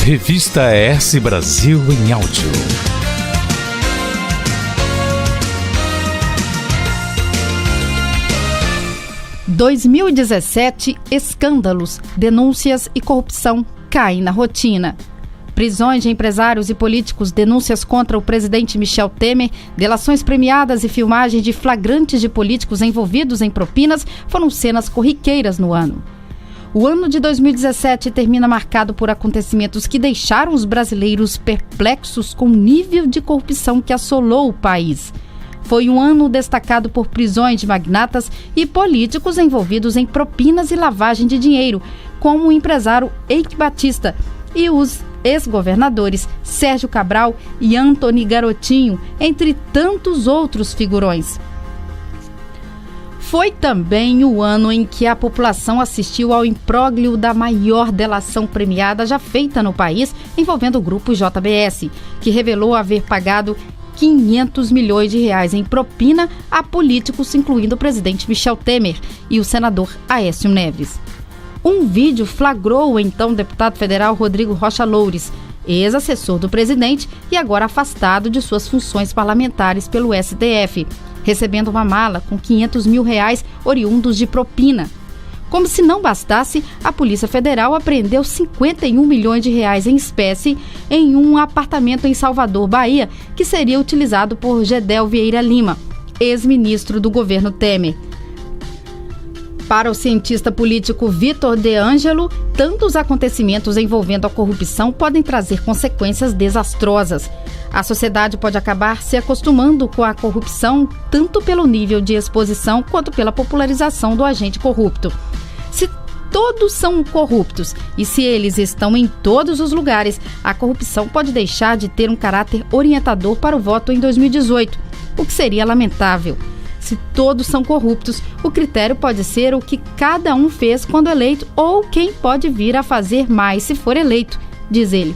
Revista ES Brasil em áudio. Em 2017, escândalos, denúncias e corrupção caem na rotina. Prisões de empresários e políticos, denúncias contra o presidente Michel Temer, delações premiadas e filmagem de flagrantes de políticos envolvidos em propinas foram cenas corriqueiras no ano. O ano de 2017 termina marcado por acontecimentos que deixaram os brasileiros perplexos com o nível de corrupção que assolou o país. Foi um ano destacado por prisões de magnatas e políticos envolvidos em propinas e lavagem de dinheiro, como o empresário Eike Batista e os ex-governadores Sérgio Cabral e Antony Garotinho, entre tantos outros figurões. Foi também o ano em que a população assistiu ao imbróglio da maior delação premiada já feita no país, envolvendo o grupo JBS, que revelou haver pagado 500 milhões de reais em propina a políticos, incluindo o presidente Michel Temer e o senador Aécio Neves. Um vídeo flagrou o então deputado federal Rodrigo Rocha Loures, ex-assessor do presidente e agora afastado de suas funções parlamentares pelo STF, recebendo uma mala com 500 mil reais oriundos de propina. Como se não bastasse, a Polícia Federal apreendeu 51 milhões de reais em espécie em um apartamento em Salvador, Bahia, que seria utilizado por Gedel Vieira Lima, ex-ministro do governo Temer. Para o cientista político Vitor De Angelo, tantos acontecimentos envolvendo a corrupção podem trazer consequências desastrosas. A sociedade pode acabar se acostumando com a corrupção, tanto pelo nível de exposição quanto pela popularização do agente corrupto. Se todos são corruptos e se eles estão em todos os lugares, a corrupção pode deixar de ter um caráter orientador para o voto em 2018, o que seria lamentável. Se todos são corruptos, o critério pode ser o que cada um fez quando eleito ou quem pode vir a fazer mais se for eleito, diz ele.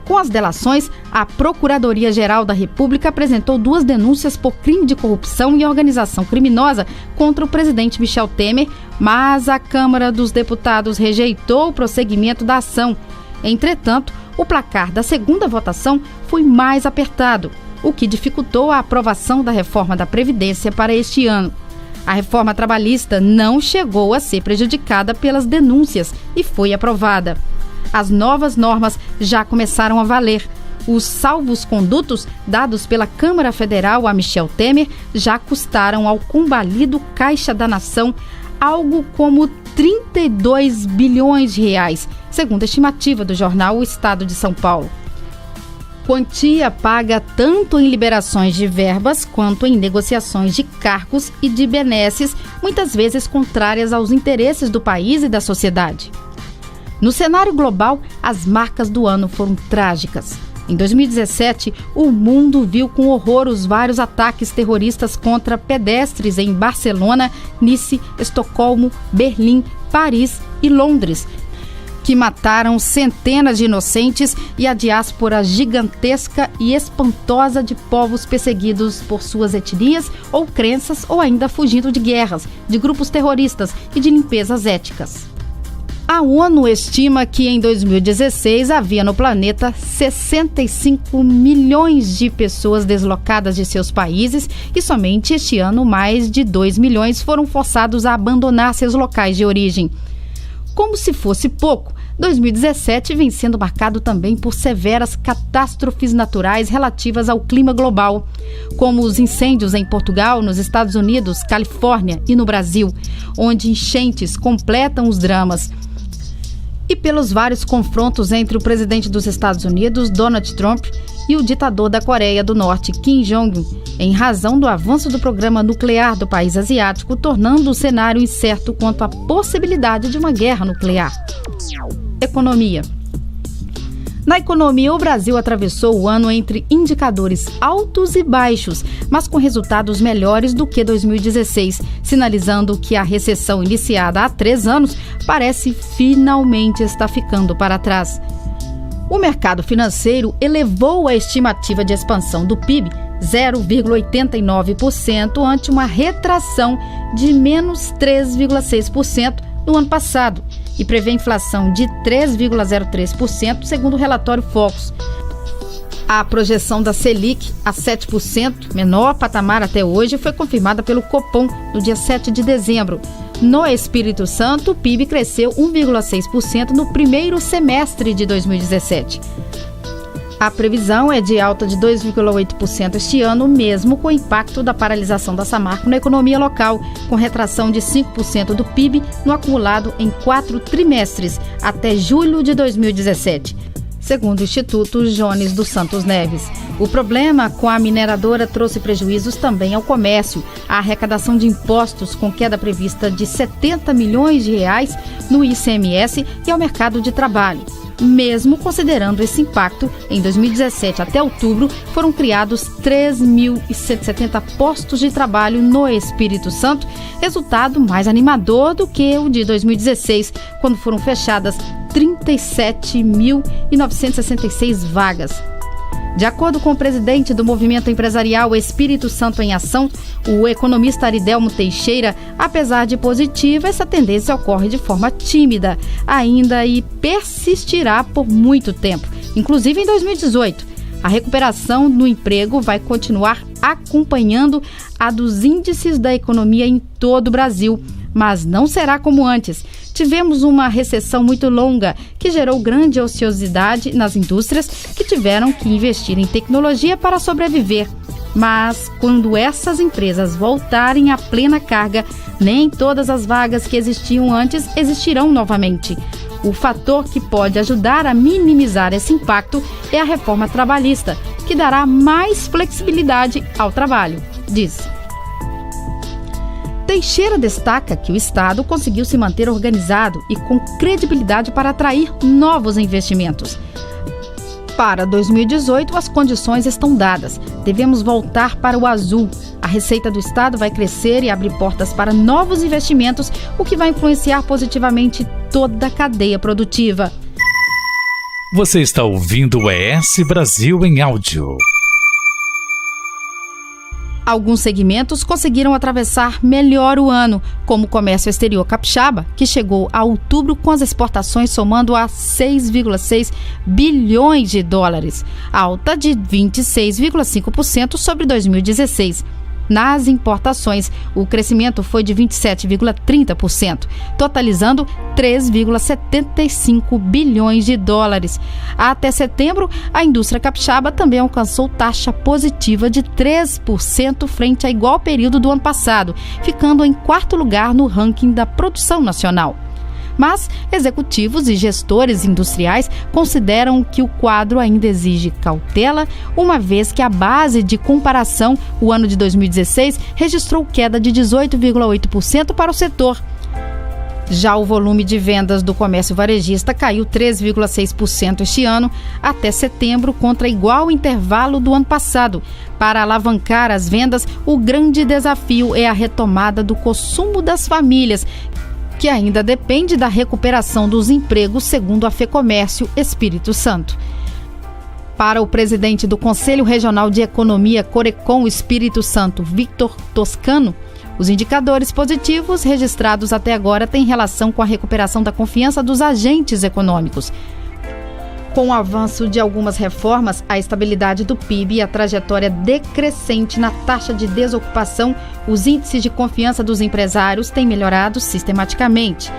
Com as delações, a Procuradoria-Geral da República apresentou 2 denúncias por crime de corrupção e organização criminosa contra o presidente Michel Temer, mas a Câmara dos Deputados rejeitou o prosseguimento da ação. Entretanto, o placar da segunda votação foi mais apertado, o que dificultou a aprovação da reforma da Previdência para este ano. A reforma trabalhista não chegou a ser prejudicada pelas denúncias e foi aprovada. As novas normas já começaram a valer. Os salvos-condutos dados pela Câmara Federal a Michel Temer já custaram ao combalido Caixa da Nação algo como 32 bilhões de reais, segundo a estimativa do jornal O Estado de São Paulo. Quantia paga tanto em liberações de verbas quanto em negociações de cargos e de benesses, muitas vezes contrárias aos interesses do país e da sociedade. No cenário global, as marcas do ano foram trágicas. Em 2017, o mundo viu com horror os vários ataques terroristas contra pedestres em Barcelona, Nice, Estocolmo, Berlim, Paris e Londres, que mataram centenas de inocentes e a diáspora gigantesca e espantosa de povos perseguidos por suas etnias ou crenças ou ainda fugindo de guerras, de grupos terroristas e de limpezas étnicas. A ONU estima que em 2016 havia no planeta 65 milhões de pessoas deslocadas de seus países e somente este ano mais de 2 milhões foram forçados a abandonar seus locais de origem. Como se fosse pouco, 2017 vem sendo marcado também por severas catástrofes naturais relativas ao clima global, como os incêndios em Portugal, nos Estados Unidos, Califórnia e no Brasil, onde enchentes completam os dramas. E pelos vários confrontos entre o presidente dos Estados Unidos, Donald Trump, e o ditador da Coreia do Norte, Kim Jong-un, em razão do avanço do programa nuclear do país asiático, tornando o cenário incerto quanto à possibilidade de uma guerra nuclear. Economia. Na economia, o Brasil atravessou o ano entre indicadores altos e baixos, mas com resultados melhores do que 2016, sinalizando que a recessão iniciada há 3 anos parece finalmente estar ficando para trás. O mercado financeiro elevou a estimativa de expansão do PIB 0,89% ante uma retração de menos 3,6% no ano passado e prevê inflação de 3,03%, segundo o relatório Focus. A projeção da Selic a 7%, menor patamar até hoje, foi confirmada pelo Copom no dia 7 de dezembro. No Espírito Santo, o PIB cresceu 1,6% no primeiro semestre de 2017. A previsão é de alta de 2,8% este ano, mesmo com o impacto da paralisação da Samarco na economia local, com retração de 5% do PIB no acumulado em 4 trimestres, até julho de 2017. Segundo o Instituto Jones dos Santos Neves. O problema com a mineradora trouxe prejuízos também ao comércio. A arrecadação de impostos com queda prevista de 70 milhões de reais no ICMS e ao mercado de trabalho. Mesmo considerando esse impacto, em 2017 até outubro, foram criados 3.170 postos de trabalho no Espírito Santo, resultado mais animador do que o de 2016, quando foram fechadas 37.966 vagas. De acordo com o presidente do movimento empresarial Espírito Santo em Ação, o economista Aridelmo Teixeira, apesar de positiva, essa tendência ocorre de forma tímida ainda e persistirá por muito tempo, inclusive em 2018. A recuperação no emprego vai continuar acompanhando a dos índices da economia em todo o Brasil, mas não será como antes. Tivemos uma recessão muito longa que gerou grande ociosidade nas indústrias que tiveram que investir em tecnologia para sobreviver. Mas quando essas empresas voltarem à plena carga, nem todas as vagas que existiam antes existirão novamente. O fator que pode ajudar a minimizar esse impacto é a reforma trabalhista, que dará mais flexibilidade ao trabalho, diz. Teixeira destaca que o Estado conseguiu se manter organizado e com credibilidade para atrair novos investimentos. Para 2018, as condições estão dadas. Devemos voltar para o azul. A receita do Estado vai crescer e abrir portas para novos investimentos, o que vai influenciar positivamente toda a cadeia produtiva. Você está ouvindo o ES Brasil em áudio. Alguns segmentos conseguiram atravessar melhor o ano, como o comércio exterior capixaba, que chegou a outubro com as exportações somando a 6,6 bilhões de dólares, alta de 26,5% sobre 2016. Nas importações, o crescimento foi de 27,30%, totalizando 3,75 bilhões de dólares. Até setembro, a indústria capixaba também alcançou taxa positiva de 3% frente a igual período do ano passado, ficando em quarto lugar no ranking da produção nacional. Mas executivos e gestores industriais consideram que o quadro ainda exige cautela, uma vez que a base de comparação, o ano de 2016, registrou queda de 18,8% para o setor. Já o volume de vendas do comércio varejista caiu 3,6% este ano, até setembro, contra igual intervalo do ano passado. Para alavancar as vendas, o grande desafio é a retomada do consumo das famílias, que ainda depende da recuperação dos empregos, segundo a FEComércio Espírito Santo. Para o presidente do Conselho Regional de Economia Corecon Espírito Santo, Victor Toscano, os indicadores positivos registrados até agora têm relação com a recuperação da confiança dos agentes econômicos. Com o avanço de algumas reformas, a estabilidade do PIB e a trajetória decrescente na taxa de desocupação, os índices de confiança dos empresários têm melhorado sistematicamente.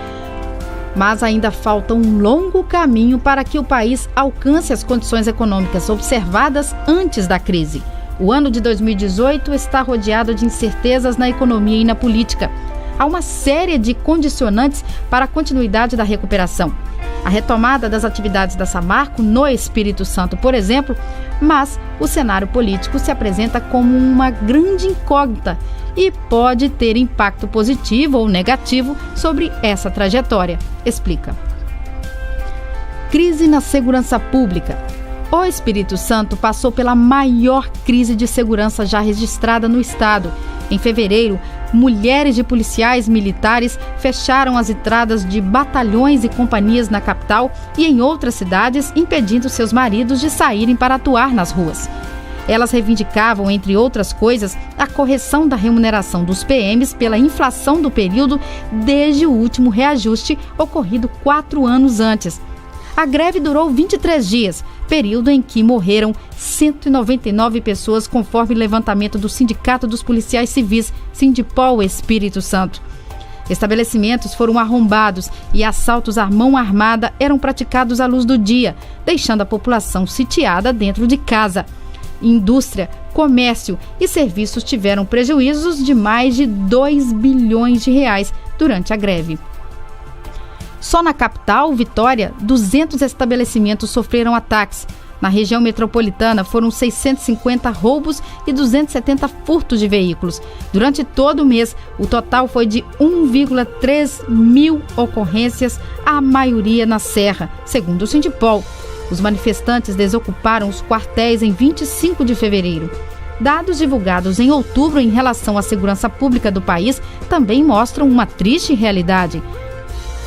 Mas ainda falta um longo caminho para que o país alcance as condições econômicas observadas antes da crise. O ano de 2018 está rodeado de incertezas na economia e na política. Há uma série de condicionantes para a continuidade da recuperação. A retomada das atividades da Samarco no Espírito Santo, por exemplo, mas o cenário político se apresenta como uma grande incógnita e pode ter impacto positivo ou negativo sobre essa trajetória, explica. Crise na segurança pública. O Espírito Santo passou pela maior crise de segurança já registrada no estado. Em fevereiro, mulheres de policiais militares fecharam as entradas de batalhões e companhias na capital e em outras cidades, impedindo seus maridos de saírem para atuar nas ruas. Elas reivindicavam, entre outras coisas, a correção da remuneração dos PMs pela inflação do período desde o último reajuste ocorrido 4 anos antes. A greve durou 23 dias, período em que morreram 199 pessoas, conforme levantamento do Sindicato dos Policiais Civis, Sindipol Espírito Santo. Estabelecimentos foram arrombados e assaltos à mão armada eram praticados à luz do dia, deixando a população sitiada dentro de casa. Indústria, comércio e serviços tiveram prejuízos de mais de 2 bilhões de reais durante a greve. Só na capital, Vitória, 200 estabelecimentos sofreram ataques. Na região metropolitana, foram 650 roubos e 270 furtos de veículos. Durante todo o mês, o total foi de 1,3 mil ocorrências, a maioria na Serra, segundo o Sindipol. Os manifestantes desocuparam os quartéis em 25 de fevereiro. Dados divulgados em outubro em relação à segurança pública do país também mostram uma triste realidade.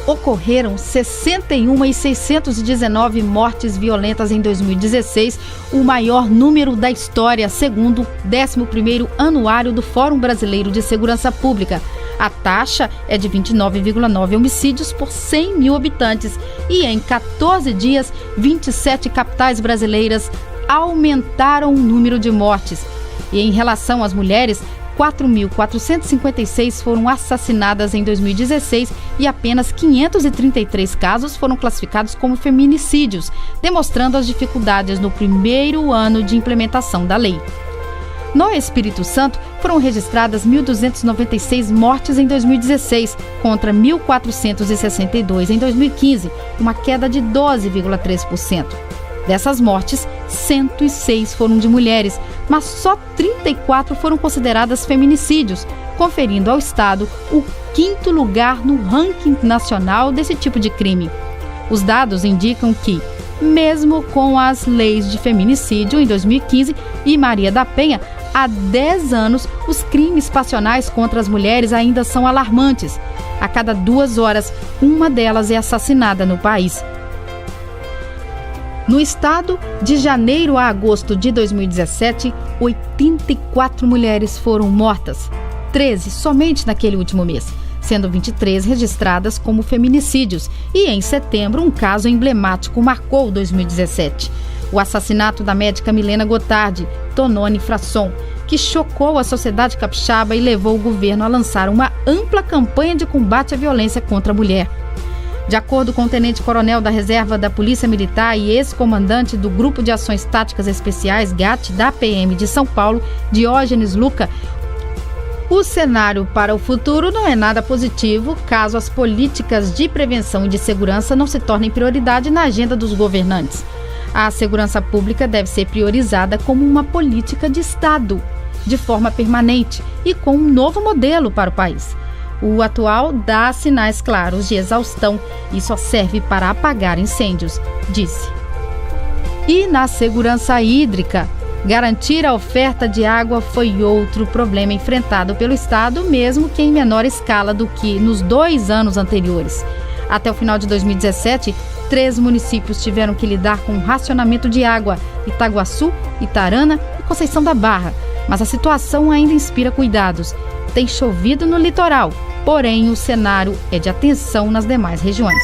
Ocorreram 61.619 mortes violentas em 2016, o maior número da história, segundo o 11º Anuário do Fórum Brasileiro de Segurança Pública. A taxa é de 29,9 homicídios por 100 mil habitantes e em 14 dias, 27 capitais brasileiras aumentaram o número de mortes. E em relação às mulheres, 4.456 foram assassinadas em 2016 e apenas 533 casos foram classificados como feminicídios, demonstrando as dificuldades no primeiro ano de implementação da lei. No Espírito Santo, foram registradas 1.296 mortes em 2016, contra 1.462 em 2015, uma queda de 12,3%. Dessas mortes, 106 foram de mulheres, mas só 34 foram consideradas feminicídios, conferindo ao Estado o 5º lugar no ranking nacional desse tipo de crime. Os dados indicam que, mesmo com as leis de feminicídio em 2015 e Maria da Penha, há 10 anos, os crimes passionais contra as mulheres ainda são alarmantes. A cada 2 horas, uma delas é assassinada no país. No estado, de janeiro a agosto de 2017, 84 mulheres foram mortas, 13 somente naquele último mês, sendo 23 registradas como feminicídios. E em setembro, um caso emblemático marcou 2017. O assassinato da médica Milena Gotardi, Tononi Frasson, que chocou a sociedade capixaba e levou o governo a lançar uma ampla campanha de combate à violência contra a mulher. De acordo com o tenente-coronel da Reserva da Polícia Militar e ex-comandante do Grupo de Ações Táticas Especiais, GAT, da PM de São Paulo, Diógenes Luca, o cenário para o futuro não é nada positivo caso as políticas de prevenção e de segurança não se tornem prioridade na agenda dos governantes. A segurança pública deve ser priorizada como uma política de Estado, de forma permanente e com um novo modelo para o país. O atual dá sinais claros de exaustão e só serve para apagar incêndios, disse. E na segurança hídrica, garantir a oferta de água foi outro problema enfrentado pelo Estado, mesmo que em menor escala do que nos 2 anos anteriores. Até o final de 2017, 3 municípios tiveram que lidar com o racionamento de água: Itaguaçu, Itarana e Conceição da Barra. Mas a situação ainda inspira cuidados. Tem chovido no litoral, porém o cenário é de atenção nas demais regiões.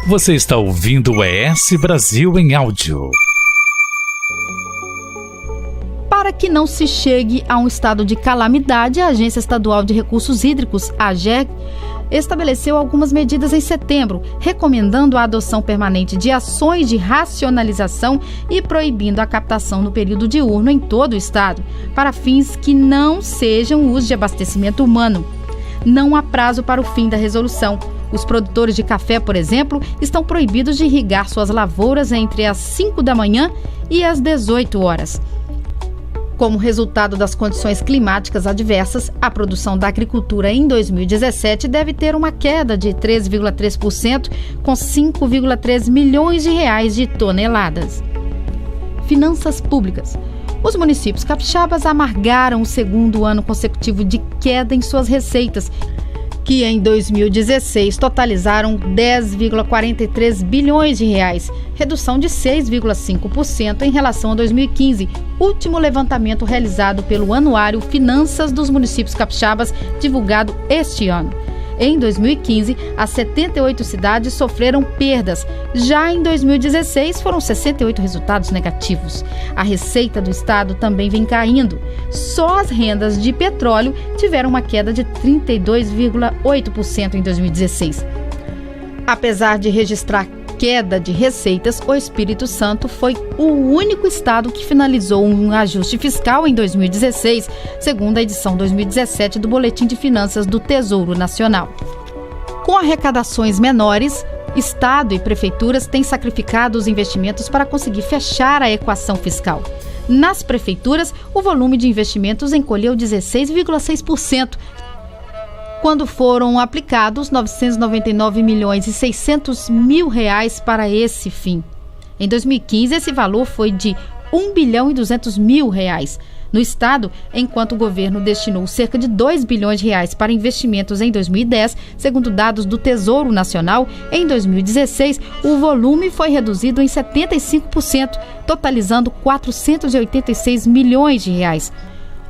Você está ouvindo o ES Brasil em áudio. Para que não se chegue a um estado de calamidade, a Agência Estadual de Recursos Hídricos, a AGERG, estabeleceu algumas medidas em setembro, recomendando a adoção permanente de ações de racionalização e proibindo a captação no período diurno em todo o estado, para fins que não sejam os de abastecimento humano. Não há prazo para o fim da resolução. Os produtores de café, por exemplo, estão proibidos de irrigar suas lavouras entre as 5 da manhã e as 18 horas. Como resultado das condições climáticas adversas, a produção da agricultura em 2017 deve ter uma queda de 13,3%, com 5,3 milhões de reais de toneladas. Finanças públicas. Os municípios capixabas amargaram o 2º ano consecutivo de queda em suas receitas, que em 2016 totalizaram 10,43 bilhões de reais, redução de 6,5% em relação a 2015, último levantamento realizado pelo Anuário Finanças dos Municípios Capixabas, divulgado este ano. Em 2015, as 78 cidades sofreram perdas. Já em 2016, foram 68 resultados negativos. A receita do estado também vem caindo. Só as rendas de petróleo tiveram uma queda de 32,8% em 2016. Apesar de registrar queda de receitas, o Espírito Santo foi o único estado que finalizou um ajuste fiscal em 2016, segundo a edição 2017 do Boletim de Finanças do Tesouro Nacional. Com arrecadações menores, Estado e prefeituras têm sacrificado os investimentos para conseguir fechar a equação fiscal. Nas prefeituras, o volume de investimentos encolheu 16,6%, quando foram aplicados 999 milhões e 600 mil reais para esse fim. Em 2015, esse valor foi de 1 bilhão e 200 mil reais. No estado, enquanto o governo destinou cerca de 2 bilhões de reais para investimentos em 2010, segundo dados do Tesouro Nacional, em 2016, o volume foi reduzido em 75%, totalizando 486 milhões de reais.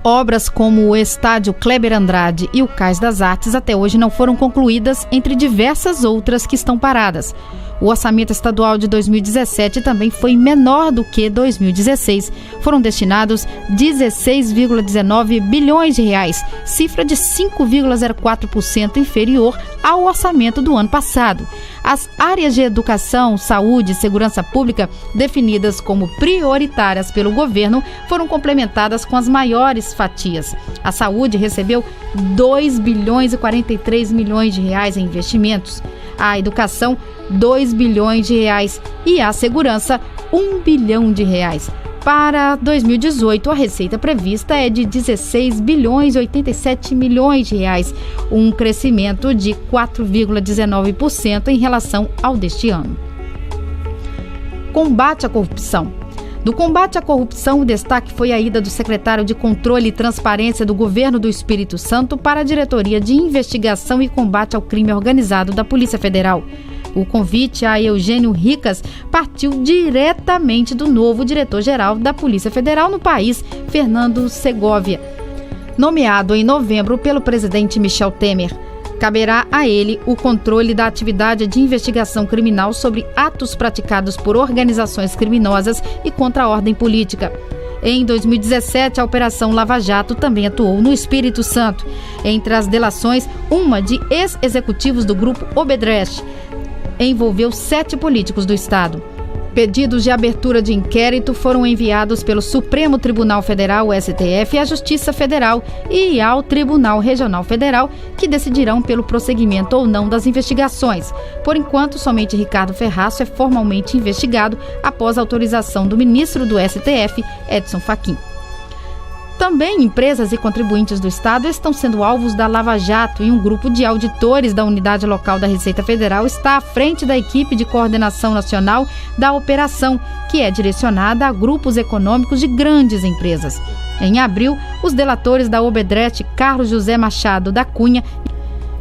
Obras como o Estádio Kleber Andrade e o Cais das Artes até hoje não foram concluídas, entre diversas outras que estão paradas. O orçamento estadual de 2017 também foi menor do que 2016. Foram destinados 16,19 bilhões de reais, cifra de 5,04% inferior ao orçamento do ano passado. As áreas de educação, saúde e segurança pública, definidas como prioritárias pelo governo, foram complementadas com as maiores fatias. A saúde recebeu 2 bilhões e 43 milhões de reais em investimentos. A educação, 2 bilhões de reais e a segurança, 1 bilhão de reais. Para 2018, a receita prevista é de 16 bilhões e 87 milhões de reais, um crescimento de 4,19% em relação ao deste ano. Combate à corrupção. No combate à corrupção, o destaque foi a ida do secretário de Controle e Transparência do Governo do Espírito Santo para a Diretoria de Investigação e Combate ao Crime Organizado da Polícia Federal. O convite a Eugênio Ricas partiu diretamente do novo diretor-geral da Polícia Federal no país, Fernando Segovia, nomeado em novembro pelo presidente Michel Temer. Caberá a ele o controle da atividade de investigação criminal sobre atos praticados por organizações criminosas e contra a ordem política. Em 2017, a Operação Lava Jato também atuou no Espírito Santo. Entre as delações, uma de ex-executivos do grupo Obedrecht envolveu 7 políticos do estado. Pedidos de abertura de inquérito foram enviados pelo Supremo Tribunal Federal, STF, à Justiça Federal e ao Tribunal Regional Federal, que decidirão pelo prosseguimento ou não das investigações. Por enquanto, somente Ricardo Ferraço é formalmente investigado após a autorização do ministro do STF, Edson Fachin. Também empresas e contribuintes do Estado estão sendo alvos da Lava Jato e um grupo de auditores da Unidade Local da Receita Federal está à frente da equipe de coordenação nacional da operação, que é direcionada a grupos econômicos de grandes empresas. Em abril, os delatores da Obedrecht, Carlos José Machado da Cunha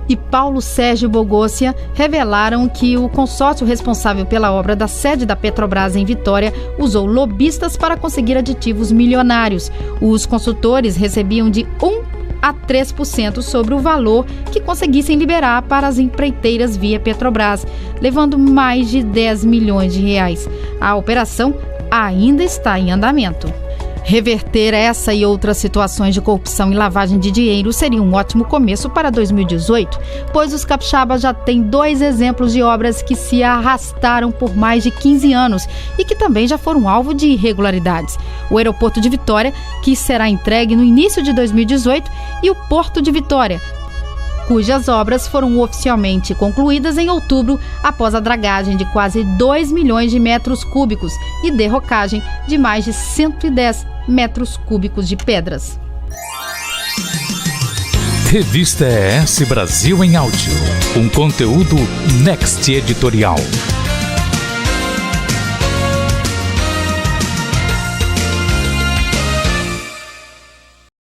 e Paulo Sérgio Bogossia, revelaram que o consórcio responsável pela obra da sede da Petrobras em Vitória usou lobistas para conseguir aditivos milionários. Os consultores recebiam de 1 a 3% sobre o valor que conseguissem liberar para as empreiteiras via Petrobras, levando mais de 10 milhões de reais. A operação ainda está em andamento. Reverter essa e outras situações de corrupção e lavagem de dinheiro seria um ótimo começo para 2018, pois os capixabas já têm 2 exemplos de obras que se arrastaram por mais de 15 anos e que também já foram alvo de irregularidades. O aeroporto de Vitória, que será entregue no início de 2018, e o Porto de Vitória, cujas obras foram oficialmente concluídas em outubro após a dragagem de quase 2 milhões de metros cúbicos e derrocagem de mais de 110 metros cúbicos de pedras. Revista ES Brasil em áudio. Um conteúdo Next Editorial.